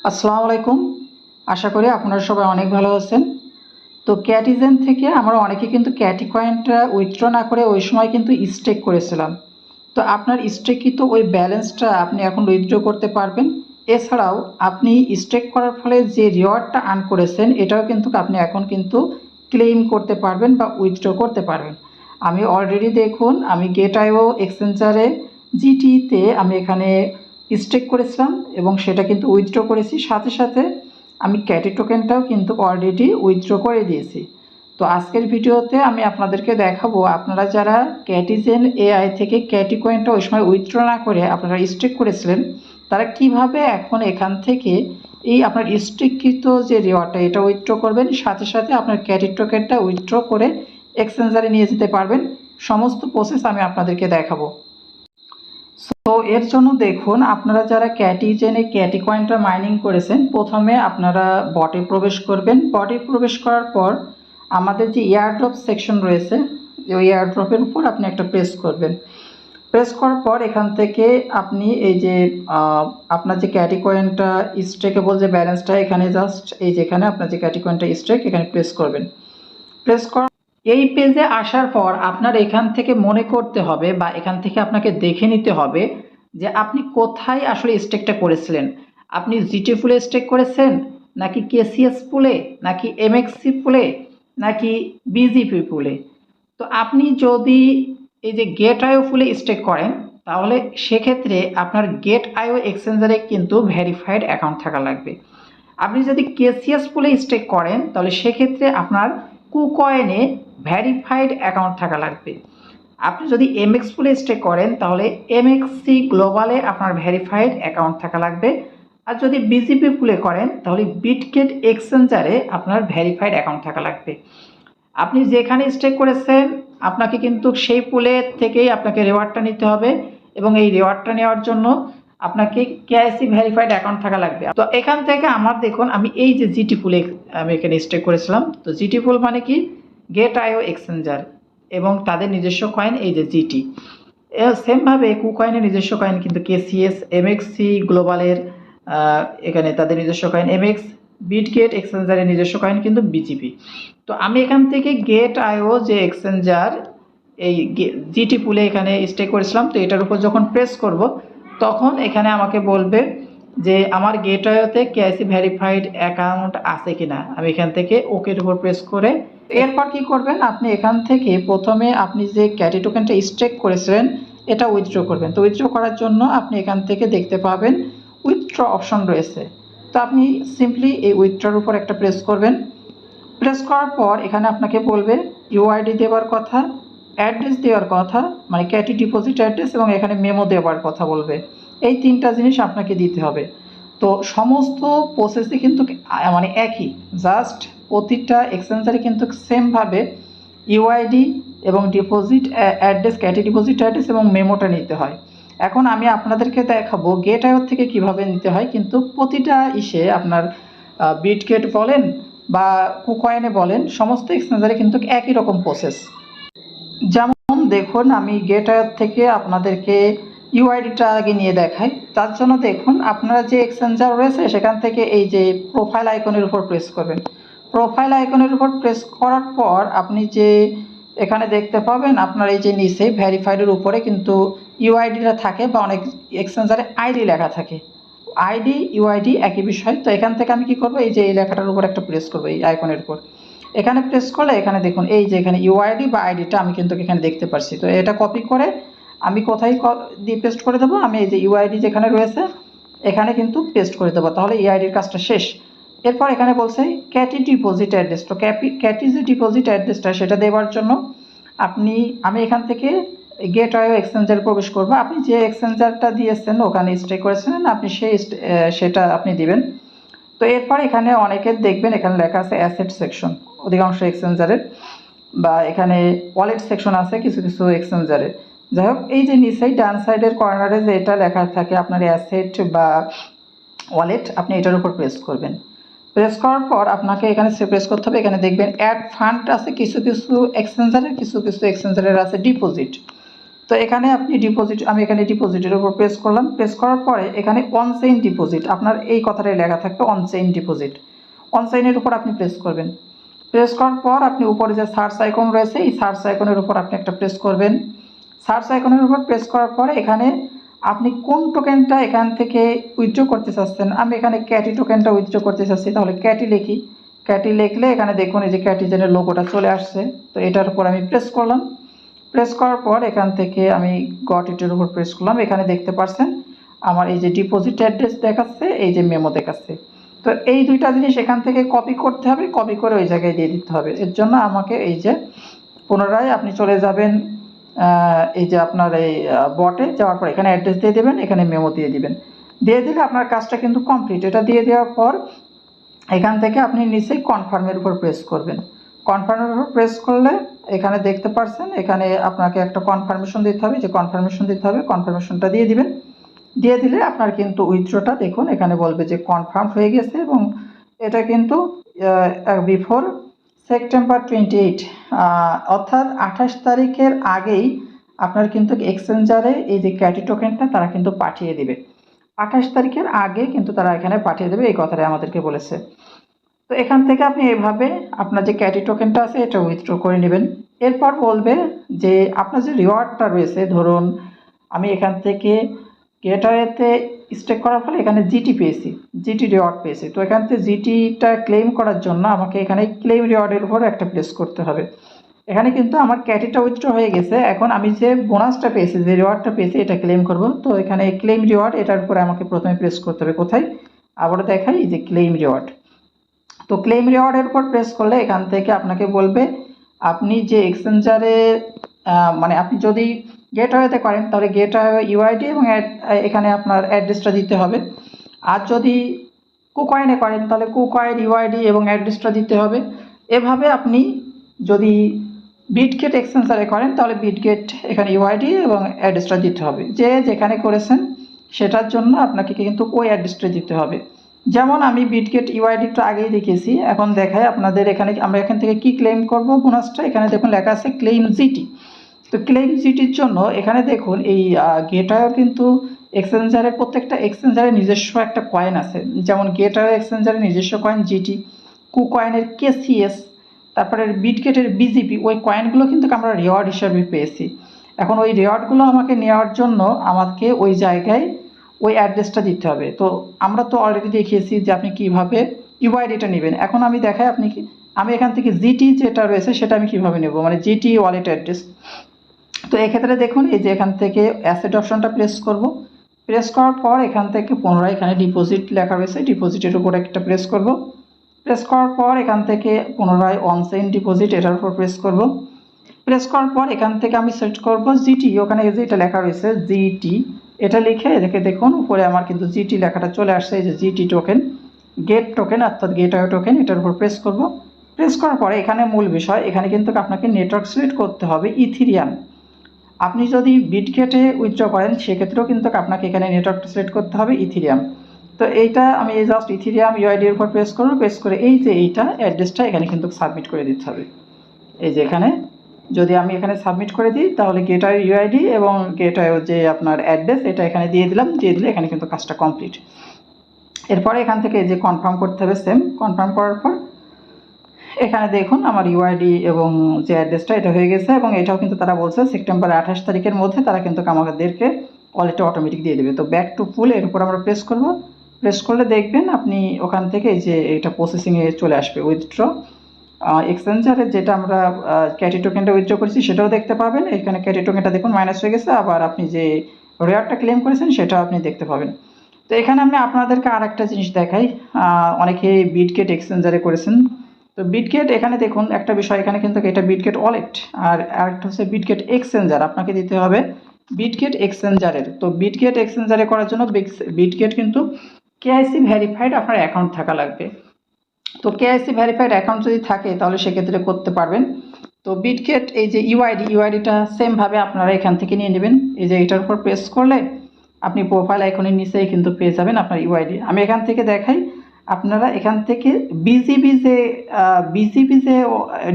আসসালামু আলাইকুম। আশা করি আপনারা সবাই অনেক ভালো আছেন। তো ক্যাটিজেন থেকে আমরা অনেকে কিন্তু ক্যাটি কয়েনটা উইথড্র না করে ওই সময় কিন্তু স্টেক করেছিলাম। তো আপনার স্টেককৃত ওই ব্যালেন্সটা আপনি এখন উইথড্র করতে পারবেন। এছাড়াও আপনি স্টেক করার ফলে যে রিওয়ার্ডটা আর্ন করেছেন এটাও কিন্তু আপনি এখন কিন্তু ক্লেইম করতে পারবেন বা উইথড্র করতে পারবেন। আমি অলরেডি দেখুন আমি গেট.আইও এক্সচেঞ্জারে জিটিতে আমি এখানে স্টেক করেছিলাম এবং সেটা কিন্তু উইথড্র করেছি। সাথে সাথে আমি ক্যাটি টোকেনটাও কিন্তু অলরেডি উইথড্র করে দিয়েছি। তো আজকের ভিডিওতে আমি আপনাদেরকে দেখাবো আপনারা যারা ক্যাটিজেন এআই থেকে ক্যাটি কয়েনটা ওই সময় উইথড্র না করে আপনারা স্টেক করেছিলেন তারা কিভাবে এখন এখান থেকে এই আপনার স্টেককৃত যে রিওয়ার্ডটা এটা উইথড্র করবেন, সাথে সাথে আপনার ক্যাটি টোকেনটা উইথড্র করে এক্সচেঞ্জারে নিয়ে যেতে পারবেন। সমস্ত প্রসেস আমি আপনাদেরকে দেখাবো। তো এর জন্য দেখুন আপনারা যারা ক্যাটিজেনে ক্যাটি কয়েনটা মাইনিং করেছেন প্রথমে আপনারা বটে প্রবেশ করবেন। বটে প্রবেশ করার পর আমাদের যে এয়ারড্রপ সেকশন রয়েছে ওই এয়ারড্রপের উপর আপনি একটা প্রেস করবেন। প্রেস করার পর এখান থেকে আপনি এই যে আপনার যে ক্যাটি কয়েনটা স্টেকেবল যে ব্যালেন্সটা এখানে জাস্ট এই যেখানে আপনার যে ক্যাটি কয়েনটা স্টেক এখানে প্রেস করবেন। প্রেস করার এই পেজে আসার পর আপনার এখান থেকে মনে করতে হবে বা এখান থেকে আপনাকে দেখে নিতে হবে যে আপনি কোথায় আসলে স্টেকটা করেছিলেন। আপনি জিটি পুলে স্টেক করেছেন, নাকি কেসিএস পুলে, নাকি এমএক্সি পুলে, নাকি বিজিপি পুলে। তো আপনি যদি এই যে গেট.আইও পুলে স্টেক করেন তাহলে সেক্ষেত্রে আপনার গেট.আইও এক্সচেঞ্জারে কিন্তু ভেরিফাইড অ্যাকাউন্ট থাকা লাগবে। আপনি যদি কেসিএস পুলে স্টেক করেন তাহলে সেক্ষেত্রে আপনার কুকয়েনে ভেরিফাইড অ্যাকাউন্ট থাকা লাগবে। আপনি যদি এমএক্স পুলে স্টেক করেন তাহলে এমএক্সসি গ্লোবালে আপনার ভেরিফাইড অ্যাকাউন্ট থাকা লাগবে। আর যদি বিজিপি পুলে করেন তাহলে বিটগেট এক্সচেঞ্জারে আপনার ভেরিফাইড অ্যাকাউন্ট থাকা লাগবে। আপনি যেখানে স্টেক করেছেন আপনাকে কিন্তু সেই পুলে থেকেই আপনাকে রিওয়ার্ডটা নিতে হবে এবং এই রিওয়ার্ডটা নেওয়ার জন্য আপনাকে কেআইসি ভেরিফাইড অ্যাকাউন্ট থাকা লাগবে। তো এখান থেকে আমার দেখুন আমি এই যে জিটি পুলে আমি এখানে স্টেক করেছিলাম। তো জিটি পুল মানে কি, গেট.আইও এক্সচেঞ্জার এবং তাদের নিজস্ব কয়েন এই যে জিটি। সেমভাবে কুকয়েনের নিজস্ব কয়েন কিন্তু কেসিএস, এমএক্সসি গ্লোবালের এখানে তাদের নিজস্ব কয়েন এমএক্স, বিটগেট এক্সচেঞ্জারের নিজস্ব কয়েন কিন্তু বিজিপি। তো আমি এখান থেকে গেট.আইও যে এক্সচেঞ্জার এই জিটি পুলে এখানে স্টে করেছিলাম। তো এটার উপর যখন প্রেস করব তখন এখানে আমাকে বলবে যে আমার গেট.আইওতে কেআইসি ভেরিফাইড অ্যাকাউন্ট আছে কিনা। আমি এখান থেকে ওকের উপর প্রেস করে এরপর কি করবেন, আপনি এখান থেকে প্রথমে আপনি যে ক্যাটি টোকেনটা স্টেক করেছিলেন এটা উইথড্র করবেন। তো উইথড্র করার জন্য আপনি এখান থেকে দেখতে পাবেন উইথড্র অপশন রয়েছে। তো আপনি সিম্পলি এই উইথড্রর উপর একটা প্রেস করবেন। প্রেস করার পর এখানে আপনাকে বলবে ইউআইডি দেওয়ার কথা, অ্যাড্রেস দেওয়ার কথা, মানে ক্যাটি ডিপোজিট অ্যাড্রেস, এবং এখানে মেমো দেওয়ার কথা বলবে। এই তিনটা জিনিস আপনাকে দিতে হবে। তো সমস্ত প্রসেসই কিন্তু মানে একই, জাস্ট প্রতিটা এক্সচেঞ্জারে কিন্তু সেমভাবে ইউআইডি এবং ডিপোজিট অ্যাড্রেস, ক্যাটি ডিপোজিট অ্যাড্রেস এবং মেমোটা নিতে হয়। এখন আমি আপনাদেরকে দেখাবো গেট.আইও থেকে কিভাবে নিতে হয়। কিন্তু প্রতিটা আপনার বিটগেট বলেন বা কুকয়েনে বলেন সমস্ত এক্সচেঞ্জারে কিন্তু একই রকম প্রসেস। যেমন দেখুন আমি গেট.আইও থেকে আপনাদেরকে ইউআইডিটা আগে নিয়ে দেখাই। তার জন্য দেখুন আপনারা যে এক্সচেঞ্জার রয়েছে সেখান থেকে এই যে প্রোফাইল আইকনের উপর প্রেস করবেন। প্রোফাইল আইকনের উপর প্রেস করার পর আপনি যে এখানে দেখতে পাবেন আপনার এই যে নিচে ভেরিফাইডের উপরে কিন্তু ইউআইডিটা থাকে বা অনেক এক্সচেঞ্জারে আইডি লেখা থাকে। আইডি ইউআইডি একই বিষয়। তো এখান থেকে আমি কি করব, এই যে এই লেখাটার উপর একটা প্রেস করবো, এই আইকনের উপর। এখানে প্রেস করলে এখানে দেখুন এই যে এখানে ইউআইডি বা আইডিটা আমি কিন্তু এখানে দেখতে পাচ্ছি। তো এটা কপি করে আমি কোথায় দিয়ে পেস্ট করে দেবো, আমি এই যে ইউআইডি যেখানে রয়েছে এখানে কিন্তু পেস্ট করে দেবো, তাহলে ইউআইডির কাজটা শেষ। এরপর এখানে বলছে ক্যাটি ডিপোজিট অ্যাড্রেস। তো ক্যাটি যে ডিপোজিট অ্যাড্রেসটা সেটা দেওয়ার জন্য আমি এখান থেকে গেট.আইও এক্সচেঞ্জারে প্রবেশ করব। আপনি যে এক্সচেঞ্জারটা দিয়েছেন ওখানে স্টে করেছেন আপনি সেটা আপনি দিবেন। তো এরপর এখানে অনেকের দেখবেন এখানে লেখা আছে অ্যাসেট সেকশন অধিকাংশ এক্সচেঞ্জারের, বা এখানে ওয়ালেট সেকশন আছে কিছু কিছু এক্সচেঞ্জারে। যাই হোক, এই যে নিচেই ডান সাইডের কর্নারে যে এটা লেখা থাকে আপনার অ্যাসেট বা ওয়ালেট, আপনি এটার উপর প্রেস করবেন। প্রেস করার পর আপনাকে এখানে প্রেস করতে হবে। এখানে দেখবেন অ্যাড ফান্ড আছে কিছু কিছু এক্সচেঞ্জারের, কিছু কিছু এক্সচেঞ্জারের আছে ডিপোজিট। তো এখানে আপনি ডিপোজিট, আমি এখানে ডিপোজিটের উপর প্রেস করলাম। প্রেস করার পরে এখানে অন চেইন ডিপোজিট, আপনার এই কথাটাই লেখা থাকবে অন চেইন ডিপোজিট। অন চেইনের উপর আপনি প্রেস করবেন। প্রেস করার পর আপনি উপরে যে সার্চ আইকন রয়েছে এই সার্চ আইকনের উপর আপনি একটা প্রেস করবেন। সার্চ আইকনের উপর প্রেস করার পরে এখানে আপনি কোন টোকেনটা এখান থেকে উইথড্র করতে চাচ্ছেন। আমি এখানে ক্যাটি টোকেনটা উইথড্র করতে চাচ্ছি, তাহলে ক্যাটি লিখি। ক্যাটি লিখলে এখানে দেখুন এই যে ক্যাটিজেনের লোগোটা চলে আসছে। তো এটার উপর আমি প্রেস করলাম। প্রেস করার পর এখান থেকে আমি গট ইটের উপর প্রেস করলাম। এখানে দেখতে পাচ্ছেন আমার এই যে ডিপোজিট অ্যাড্রেস দেখাচ্ছে, এই যে মেমো দেখাচ্ছে। তো এই দুইটা জিনিস এখান থেকে কপি করতে হবে, কপি করে ওই জায়গায় দিয়ে দিতে হবে। এর জন্য আমাকে এই যে পুনরায় আপনি চলে যাবেন এই যে আপনার এই বটে যাওয়ার পর এখানে অ্যাড্রেস দিয়ে দেবেন, এখানে মেমো দিয়ে দিবেন। দিয়ে দিলে আপনার কাজটা কিন্তু কমপ্লিট। এটা দিয়ে দেওয়ার পর এখান থেকে আপনি নিচেই কনফার্মের উপর প্রেস করবেন। কনফার্মের উপর প্রেস করলে এখানে দেখতে পাচ্ছেন এখানে আপনাকে একটা কনফার্মেশন দিতে হবে, যে কনফার্মেশন দিতে হবে, কনফার্মেশনটা দিয়ে দিবেন। দিয়ে দিলে আপনার কিন্তু উইথড্রটা দেখুন এখানে বলবে যে কনফার্ম হয়ে গেছে, এবং এটা কিন্তু বিফোর সেপ্টেম্বর 28 অর্থাৎ 28 তারিখের আগেই আপনার কিন্তু এক্সচেঞ্জারে এই যে ক্যাটি টোকেনটা তারা কিন্তু পাঠিয়ে দিবে। 28 তারিখের আগে কিন্তু তারা এখানে পাঠিয়ে দেবে, এই কথাটাই আমাদেরকে বলেছে। তো এখান থেকে আপনি এভাবে আপনার যে ক্যাটি টোকেনটা আছে এটা উইথড্র করে নেবেন। এরপর বলবে যে আপনার যে রিওয়ার্ডটা রয়েছে, ধরুন আমি এখান থেকে গেটওয়েতে স্টেক করার ফলে এখানে জিটি পেয়েছি, জিটি রিওয়ার্ড পেয়েছি। তো এখান থেকে জিটিটা ক্লেম করার জন্য আমাকে এখানে ক্লেম রিওয়ার্ডের উপর একটা প্রেস করতে হবে। এখানে কিন্তু আমার ক্যাটিটা উইথড্র হয়ে গেছে, এখন আমি যে বোনাসটা পেয়েছি, যে রিওয়ার্ডটা পেয়েছি এটা ক্লেম করব। তো এখানে ক্লেম রিওয়ার্ড, এটার উপরে আমাকে প্রথমে প্রেস করতে হবে। কোথায় আবারও দেখাই, এই যে ক্লেম রিওয়ার্ড। তো ক্লেম রিওয়ার্ডের উপর প্রেস করলে এখান থেকে আপনাকে বলবে আপনি যে এক্সচেঞ্জারে মানে আপনি যদি গেটওয়েতে করেন তাহলে গেটওয়ে ইউআইডি এবং এখানে আপনার অ্যাড্রেসটা দিতে হবে। আর যদি কুকয়েনে করেন তাহলে কুকয়েন ইউআইডি এবং অ্যাড্রেসটা দিতে হবে। এভাবে আপনি যদি বিটগেট এক্সচেঞ্জারে করেন তাহলে বিটগেট এখানে ইউআইডি এবং অ্যাড্রেসটা দিতে হবে। যে যেখানে করেছেন সেটার জন্য আপনাকে কিন্তু ওই অ্যাড্রেসটা দিতে হবে। যেমন আমি বিটগেট ইউআইডিটা আগেই দেখিয়েছি, এখন দেখাই আপনাদের এখানে আমরা এখান থেকে কি ক্লেম করব বোনাসটা। এখানে দেখুন লেখা আছে ক্লেম জিটি। তো ক্লেম জিটির জন্য এখানে দেখুন এই গেটওয়ে কিন্তু এক্সচেঞ্জারের প্রত্যেকটা এক্সচেঞ্জারের নিজস্ব একটা কয়েন আছে। যেমন গেটওয়ে এক্সচেঞ্জারের নিজস্ব কয়েন জিটি, কুকয়েনের কেসিএস, তারপরে বিটগেটের বিজিপি, ওই কয়েনগুলো কিন্তু আমরা রিওয়ার্ড হিসাবে পেয়েছি। এখন ওই রিওয়ার্ডগুলো আমাকে নেওয়ার জন্য আমাকে ওই জায়গায় ওই অ্যাড্রেসটা দিতে হবে। তো আমরা তো অলরেডি দেখিয়েছি যে আপনি কীভাবে ইউআইডিটা নেবেন। এখন আমি দেখাই আপনি কি, আমি এখান থেকে জিটি যেটা রয়েছে সেটা আমি কীভাবে নেব, মানে জিটি ওয়ালেট অ্যাড্রেস। তো এক্ষেত্রে দেখুন এই যে এখান থেকে অ্যাসেট অপশনটা প্রেস করব। প্রেস করার পর এখান থেকে পুনরায় এখানে ডিপোজিট লেখা রয়েছে, ডিপোজিটের উপর একটা প্রেস করব। প্রেস করার পর এখান থেকে পুনরায় অনচেইন ডিপোজিট এটার উপর প্রেস করব। প্রেস করার পর এখান থেকে আমি সার্চ করব জিটি, ওখানে যে এটা লেখা রয়েছে জিটি, এটা লিখে এদিকে দেখুন উপরে আমার কিন্তু জিটি লেখাটা চলে আসছে, এই যে জিটি টোকেন, গেট টোকেন অর্থাৎ গেটওয়ে টোকেন, এটার উপর প্রেস করব। প্রেস করার পরে এখানে মূল বিষয়, এখানে কিন্তু আপনাকে নেটওয়ার্ক সিলেক্ট করতে হবে ইথিরিয়াম। আপনি যদি বিটগেটে উইথড্র করেন সেক্ষেত্রেও কিন্তু আপনাকে এখানে নেটওয়ার্কটা সিলেক্ট করতে হবে ইথিরিয়াম। তো এইটা আমি জাস্ট ইথিরিয়াম ইউআইডির উপর প্রেস করব। প্রেস করে এই যে এইটা অ্যাড্রেসটা এখানে কিন্তু সাবমিট করে দিতে হবে। এই যে এখানে যদি আমি এখানে সাবমিট করে দিই তাহলে গেটওয়ে ইউআইডি এবং গেটওয়ে যে আপনার অ্যাড্রেস এটা এখানে দিয়ে দিলাম, দিয়ে দিলে এখানে কিন্তু কাজটা কমপ্লিট। এরপরে এখান থেকে যে কনফার্ম করতে হবে, সেম কনফার্ম করার পর এখানে দেখুন আমার ইউআইডি এবং যে অ্যাড্রেসটা এটা হয়ে গেছে, এবং এটাও কিন্তু তারা বলছে সেপ্টেম্বর 28 তারিখের মধ্যে তারা কিন্তু আমাদেরকে ওয়ালেটটা অটোমেটিক দিয়ে দেবে। তো ব্যাক টু ফুল এর উপর আমরা প্রেস করব। প্রেস করলে দেখবেন আপনি ওখান থেকে এই যে এটা প্রসেসিংয়ে চলে আসবে উইথড্র। এক্সচেঞ্জারে যেটা আমরা ক্যাটি টোকেনটা উইথড্র করেছি সেটাও দেখতে পাবেন। এখানে ক্যাটি টোকেনটা দেখুন মাইনাস হয়ে গেছে, আবার আপনি যে রিওয়ার্ডটা ক্লেম করেছেন সেটাও আপনি দেখতে পাবেন। তো এখানে আমি আপনাদেরকে আর একটা জিনিস দেখাই, অনেকে বিটগেট এক্সচেঞ্জারে করেছেন। তো বিটগেট এখানে দেখুন একটা বিষয়, এখানে কিন্তু এটা বিটগেট ওয়ালেট আর আরেকটা হচ্ছে বিটগেট এক্সচেঞ্জার, আপনাকে দিতে হবে বিটগেট এক্সচেঞ্জারের। তো বিটগেট এক্সচেঞ্জারে করার জন্য বিটগেট কিন্তু কেআইসি ভেরিফাইড আপনার অ্যাকাউন্ট থাকা লাগবে। তো কেআইসি ভেরিফাইড অ্যাকাউন্ট যদি থাকে তাহলে সেক্ষেত্রে করতে পারবেন। তো বিটগেট এই যে ইউআইডিটা সেমভাবে আপনারা এখান থেকে নিয়ে নেবেন। এই যে এটার উপর প্রেস করলে আপনি প্রোফাইল আইকনের নিচেই কিন্তু পেয়ে যাবেন আপনার ইউআইডি। আমি এখান থেকে দেখাই, আপনারা এখান থেকে বিজিবি যে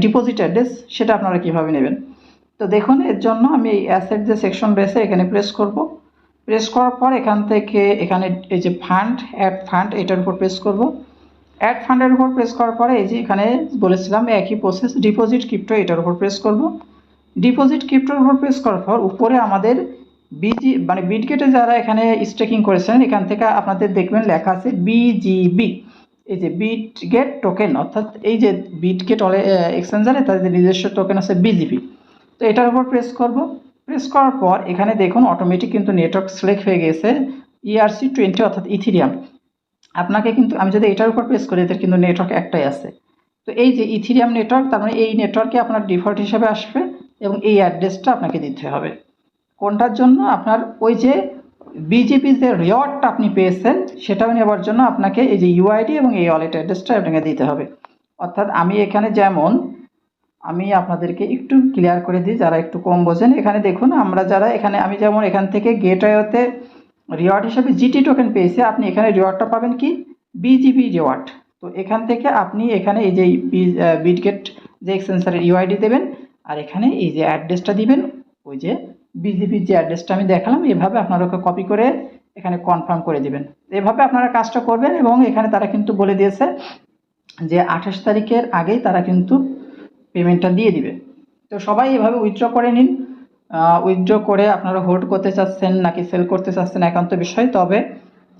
ডিপোজিট অ্যাড্রেস সেটা আপনারা কীভাবে নেবেন। তো দেখুন এর জন্য আমি এই অ্যাসেট যে সেকশন রয়েছে এখানে প্রেস করব। প্রেস করার পর এখান থেকে এখানে এই যে ফান্ড, অ্যাড ফান্ড, এটার উপর প্রেস করব। অ্যাড ফান্ডের উপর প্রেস করার পরে এই যে এখানে বলেছিলাম একই প্রসেস, ডিপোজিট ক্রিপ্টো, এটার উপর প্রেস করব। ডিপোজিট ক্রিপ্টোর উপর প্রেস করার পর উপরে আমাদের মানে বিটগেটে যারা এখানে স্টেকিং করেছেন এখান থেকে আপনাদের দেখবেন লেখা আছে বিজিবি, এই যে বিটগেট টোকেন, অর্থাৎ এই যে বিটগেট এক্সচেঞ্জারে তাদের নিজস্ব টোকেন আছে বিজিবি। তো এটার উপর প্রেস করব। প্রেস করার পর এখানে দেখুন অটোমেটিক কিন্তু নেটওয়ার্ক সিলেক্ট হয়ে গেছে ERC20 অর্থাৎ ইথিরিয়াম। আপনাকে কিন্তু আমি যদি এটার উপর প্রেস করি এদের কিন্তু নেটওয়ার্ক একটাই আছে। তো এই যে ইথিরিয়াম নেটওয়ার্ক, তার মানে এই নেটওয়ার্কে আপনার ডিফল্ট হিসেবে আসবে এবং এই অ্যাড্রেসটা আপনাকে দিতে হবে। কোনটার জন্য? আপনার ওই যে বিজেপি যে রিওয়ার্ডটা আপনি পেয়েছেন সেটাও নেওয়ার জন্য আপনাকে এই যে ইউআইডি এবং এই ওয়ালেট অ্যাড্রেসটা আপনাকে দিতে হবে। অর্থাৎ আমি এখানে যেমন আমি আপনাদেরকে একটু ক্লিয়ার করে দিই যারা একটু কম বোঝেন। এখানে দেখুন আমরা যারা এখানে আমি যেমন এখান থেকে গেটওয়েতে রিওয়ার্ড হিসেবে জিটি টোকেন পেয়েছি, আপনি এখানে রিওয়ার্ডটা পাবেন কি বিজিবি রিওয়ার্ড। তো এখান থেকে আপনি এখানে এই যে বিটগেট যে এক্সচেঞ্জারের ইউআইডি দেবেন আর এখানে এই যে অ্যাড্রেসটা দিবেন, ওই যে বিজিবির যে অ্যাড্রেসটা আমি দেখালাম, এভাবে আপনারা ওকে কপি করে এখানে কনফার্ম করে দিবেন। এভাবে আপনারা কাজটা করবেন এবং এখানে তারা কিন্তু বলে দিয়েছে যে 28 তারিখের আগেই তারা কিন্তু পেমেন্টটা দিয়ে দিবে। তো সবাই এভাবে উইথড্র করে নিন। উইথড্র করে আপনারা হোল্ড করতে চাচ্ছেন নাকি সেল করতে চাচ্ছেন একান্ত বিষয়, তবে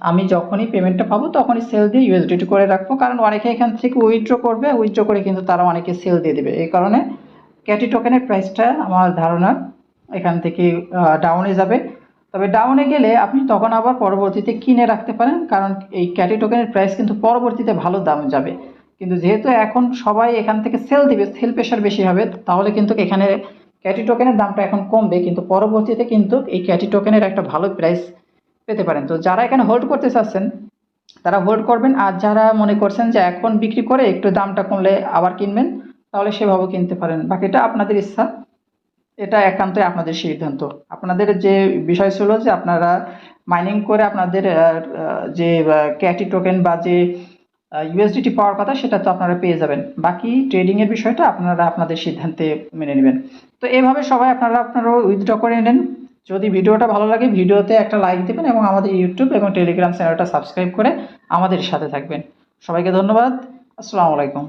আমি যখনই পেমেন্টটা পাবো তখনই সেল দিয়ে ইউএসডিটি করে রাখবো, কারণ অনেকে এখান থেকে উইথড্র করবে, উইথড্র করে কিন্তু তারা অনেকে সেল দিয়ে দেবে। এই কারণে ক্যাটি টোকেনের প্রাইসটা আমার ধারণা এখান থেকে ডাউনে যাবে। তবে ডাউনে গেলে আপনি তখন আবার পরবর্তীতে কিনে রাখতে পারেন, কারণ এই ক্যাটি টোকেনের প্রাইস কিন্তু পরবর্তীতে ভালো দাম যাবে। কিন্তু যেহেতু এখন সবাই এখান থেকে সেল দিবে, সেল প্রেশার বেশি হবে, তাহলে কিন্তু এখানে ক্যাটি টোকেনের দামটা এখন কমবে, কিন্তু পরবর্তীতে কিন্তু এই ক্যাটি টোকেনের একটা ভালো প্রাইস পেতে পারেন। তো যারা এখানে হোল্ড করতে চাচ্ছেন তারা হোল্ড করবেন, আর যারা মনে করছেন যে এখন বিক্রি করে একটু দামটা কমলে আবার কিনবেন তাহলে সেভাবেও কিনতে পারেন। বাকিটা আপনাদের ইচ্ছা, এটা একান্তই আপনাদের সিদ্ধান্ত। আপনাদের যে বিষয় ছিল যে আপনারা মাইনিং করে আপনাদের যে ক্যাটি টোকেন বা যে ইউএসডিটি পাওয়ার কথা সেটা তো আপনারা পেয়ে যাবেন, বাকি ট্রেডিংয়ের বিষয়টা আপনারা আপনাদের সিদ্ধান্তে মেনে নেবেন। তো এভাবে সবাই আপনারা উইথড্র করে নেন। যদি ভিডিওটা ভালো লাগে ভিডিওতে একটা লাইক দেবেন এবং আমাদের ইউটিউব এবং টেলিগ্রাম চ্যানেলটা সাবস্ক্রাইব করে আমাদের সাথে থাকবেন। সবাইকে ধন্যবাদ। আসসালামু আলাইকুম।